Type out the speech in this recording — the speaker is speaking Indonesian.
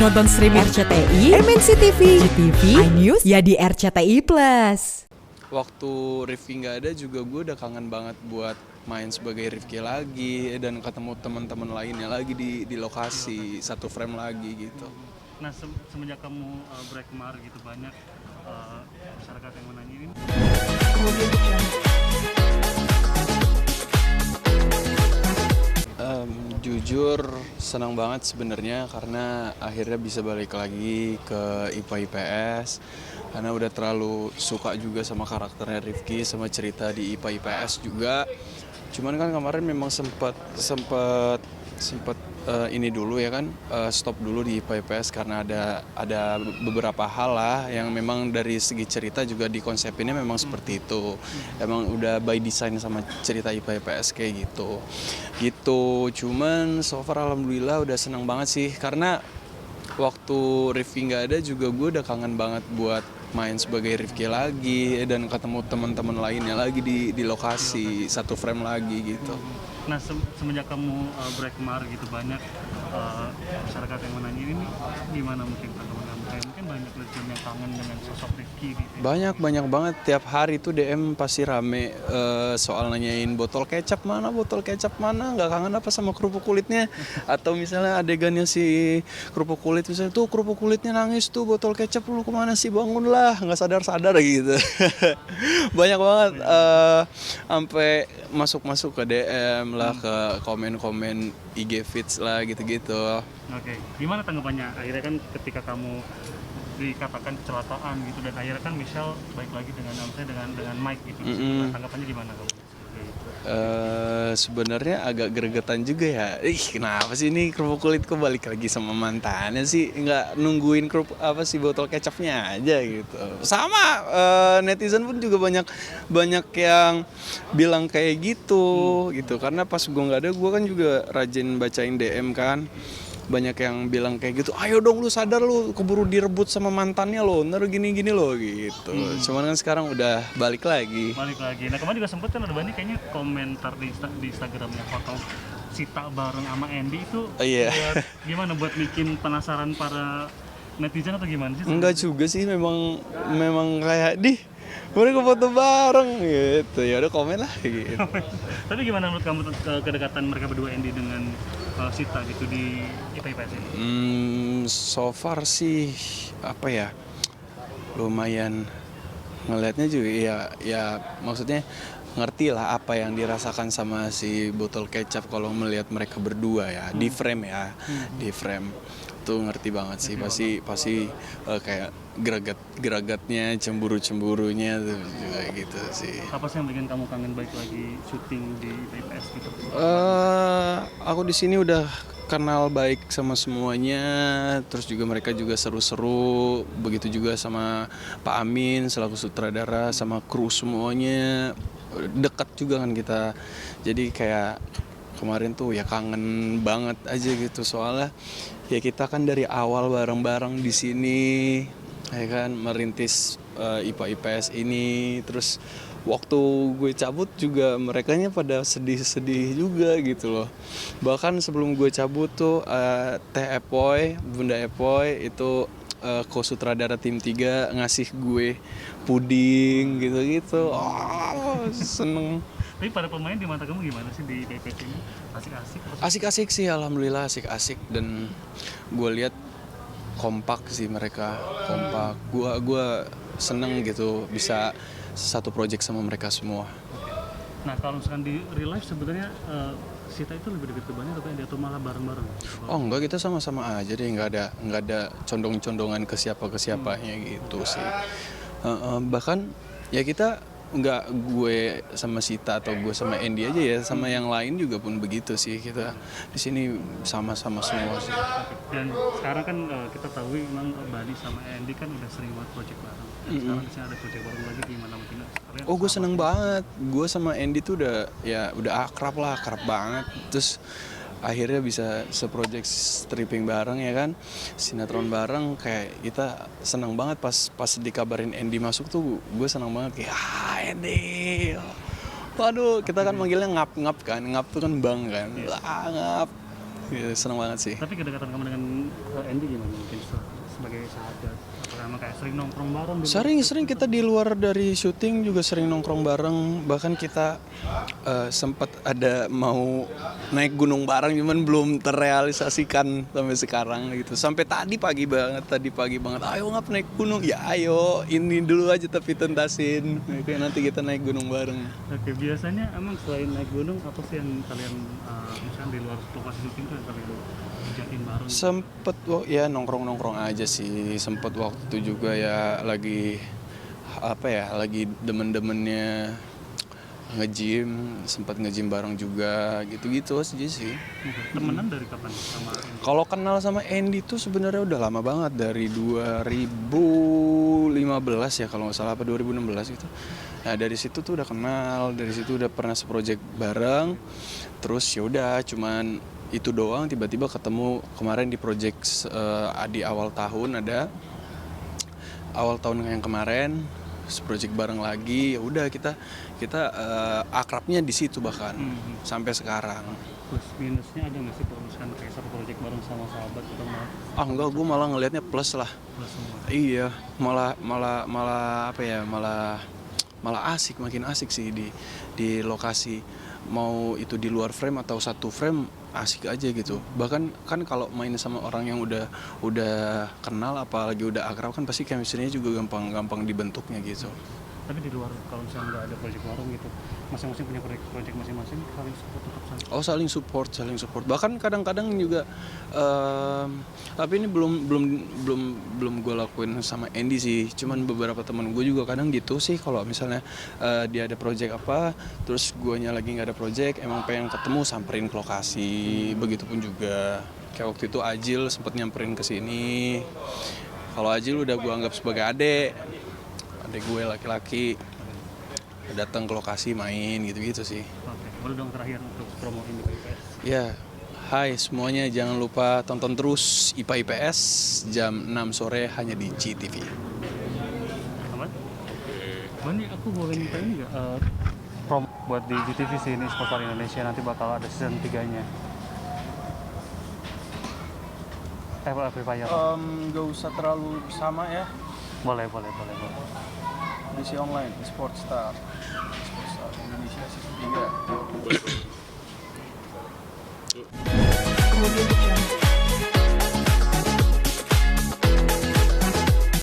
Nonton streaming RCTI, MNC TV, GTV, iNews, ya di RCTI Plus. Waktu Rifki nggak ada juga gue udah kangen banget buat main sebagai Rifki lagi dan ketemu teman-teman lainnya lagi di lokasi satu frame lagi gitu. Nah semenjak kamu break kemarin gitu banyak masyarakat yang menanyain. Jujur senang banget sebenarnya karena akhirnya bisa balik lagi ke IPA IPS karena udah terlalu suka juga sama karakternya Rifki sama cerita di IPA IPS juga. Cuman kan kemarin memang sempat ini dulu ya kan, stop dulu di IPA IPS karena ada beberapa hal lah yang memang dari segi cerita juga dikonsepinnya memang seperti itu. Emang udah by design sama cerita IPA IPS kayak gitu. Cuman so far alhamdulillah udah senang banget sih karena waktu Rifki nggak ada juga gue udah kangen banget buat main sebagai Rifki lagi dan ketemu teman-teman lainnya lagi di lokasi satu frame lagi gitu. Nah semenjak kamu break kemarin gitu banyak masyarakat yang menanyain ini gimana mungkin teman-teman kamu kayak mungkin banyak legend yang kangen dengan sosok Rifki gitu. Banyak banget tiap hari tuh DM pasti rame soal nanyain botol kecap mana nggak kangen apa sama kerupuk kulitnya atau misalnya adegannya si kerupuk kulit misalnya tuh kerupuk kulitnya nangis tuh botol kecap lu kemana sih bangunlah nggak sadar gitu. Banyak banget sampai masuk ke DM lah ke komen IG feeds lah gitu. Oke, gimana tanggapannya akhirnya kan ketika kamu dikatakan kecelakaan gitu dan akhirnya kan Michelle baik lagi dengan Mike gitu. Tanggapannya gimana kamu? Sebenarnya agak gregetan juga ya. Kenapa sih ini kerupuk kulitku balik lagi sama mantannya sih? Nggak nungguin kerupuk apa sih botol kecapnya aja gitu. Sama netizen pun juga banyak yang bilang kayak gitu. Karena pas gue nggak ada, gue kan juga rajin bacain DM kan. Banyak yang bilang kayak gitu, ayo dong lu sadar lu keburu direbut sama mantannya lo, ntar gini lo gitu. Cuman kan sekarang udah balik lagi. Nah kemarin juga sempet kan ada banyak kayaknya komentar di Instagramnya foto Sita bareng sama Andy itu. Buat gimana buat bikin penasaran para netizen atau gimana sih? Enggak juga sih, memang kayak mereka foto bareng gitu, ya udah komen lah gitu. Tapi gimana menurut kamu kedekatan mereka berdua Andy dengan Sita gitu di IPS ini? So far sih apa ya, lumayan ngelihatnya juga ya maksudnya ngerti lah apa yang dirasakan sama si botol kecap kalau melihat mereka berdua ya di frame di frame tuh ngerti banget sih pasti kayak geragatnya cemburunya tuh juga gitu sih. Apa sih yang bikin kamu kangen balik lagi syuting di IPS gitu? Aku di sini udah kenal baik sama semuanya, terus juga mereka juga seru-seru, begitu juga sama Pak Amin selaku sutradara sama kru semuanya dekat juga kan kita, jadi kayak kemarin tuh ya kangen banget aja gitu soalnya ya kita kan dari awal bareng-bareng di sini ya kan merintis IPA IPS ini, terus waktu gue cabut juga merekanya pada sedih-sedih juga gitu loh. Bahkan sebelum gue cabut tuh Teh Epoy, Bunda Epoy itu co-sutradara tim 3 ngasih gue puding gitu-gitu. Seneng. Tapi pada pemain di mata kamu gimana sih di IPS ini? Asik-asik? Asik-asik sih, alhamdulillah asik-asik, dan gue lihat kompak sih mereka, kompak. Gue seneng gitu bisa satu project sama mereka semua. Nah kalau misalkan di real life sebenarnya Sita itu lebih dekat ke Bani atau malah bareng-bareng? Oh enggak, kita sama-sama aja deh, nggak ada condong-condongan ke siapanya gitu sih. Bahkan ya kita nggak gue sama Sita atau gue sama Andy aja ya, sama yang lain juga pun begitu sih, kita di sini sama-sama semua sih. Dan sekarang kan kita tahu memang Bani sama Andy kan udah sering buat project bareng. Sekarang di sini ada project bareng lagi, gimana mungkin? Oh gue seneng banget, gue sama Andy tuh udah akrab banget, terus akhirnya bisa seproject stripping bareng ya kan, sinetron bareng, kayak kita senang banget pas dikabarin Andy masuk tuh gue senang banget kayak Andy. Waduh, kita kan manggilnya ngap kan, ngap tuh kan bang kan, ngap. Ya, seneng banget sih. Tapi kedekatan kamu dengan Andy gimana mungkin sebagai sahabat? Apakah emang kayak sering nongkrong bareng? Sering kita di luar dari syuting juga sering nongkrong bareng. Bahkan kita sempat ada mau naik gunung bareng, cuman belum terrealisasikan sampai sekarang gitu. Sampai tadi pagi banget, ayo ngap naik gunung? Ya ayo, ini dulu aja tapi tuntasin. Kayak nanti kita naik gunung bareng. Oke, biasanya emang selain naik gunung apa sih yang kalian misalnya di luar lokasi syuting tuh yang kalian kerjain bareng? Sempet ya nongkrong aja sih. Sempet waktu itu juga ya lagi lagi demen-demennya nge-gym, sempat nge-gym bareng juga gitu-gitu aja sih. Temenan dari kapan sama Andy? Kalau kenal sama Andy tuh sebenarnya udah lama banget, dari 2015 ya kalau nggak salah, apa 2016 gitu. Nah dari situ tuh udah kenal, dari situ udah pernah seproject bareng. Terus ya udah cuman itu doang, tiba-tiba ketemu kemarin di project di awal tahun yang kemarin project bareng lagi. Ya udah kita akrabnya di situ bahkan sampai sekarang. Plus minusnya ada nggak sih kalau misalkan kayak satu project bareng sama sahabat atau malah? Enggak, gue malah ngelihatnya plus lah. Plus semua. Iya, malah asik, makin asik sih di lokasi. Mau itu di luar frame atau satu frame, asik aja gitu. Bahkan kan kalau main sama orang yang udah kenal, apalagi udah akrab kan pasti chemistry-nya juga gampang dibentuknya gitu. Tapi di luar kalau misalnya nggak ada project bareng gitu, masing-masing punya project masing-masing, saling support tetap saling. Oh, saling support. Bahkan kadang-kadang juga tapi ini belum gue lakuin sama Andy sih. Cuman beberapa teman gue juga kadang gitu sih, kalau misalnya dia ada project apa, terus guanya lagi nggak ada project, emang pengen ketemu, samperin ke lokasi. Begitupun juga kayak waktu itu Ajil sempet nyamperin ke sini. Kalau Ajil udah gue anggap sebagai adek gue laki-laki, datang ke lokasi main gitu-gitu sih. Oke, boleh dong terakhir untuk promoin di IPS. Ya, hai semuanya, jangan lupa tonton terus IPA IPS jam 6 sore hanya di GTV. Aman? Bani, aku boleh minta ini nggak? Prom buat di GTV sih, ini Sport Bar Indonesia, nanti bakal ada season 3-nya. Free Fire. Gak usah terlalu sama ya. Boleh. Edisi online, Sport Star Indonesia season 3.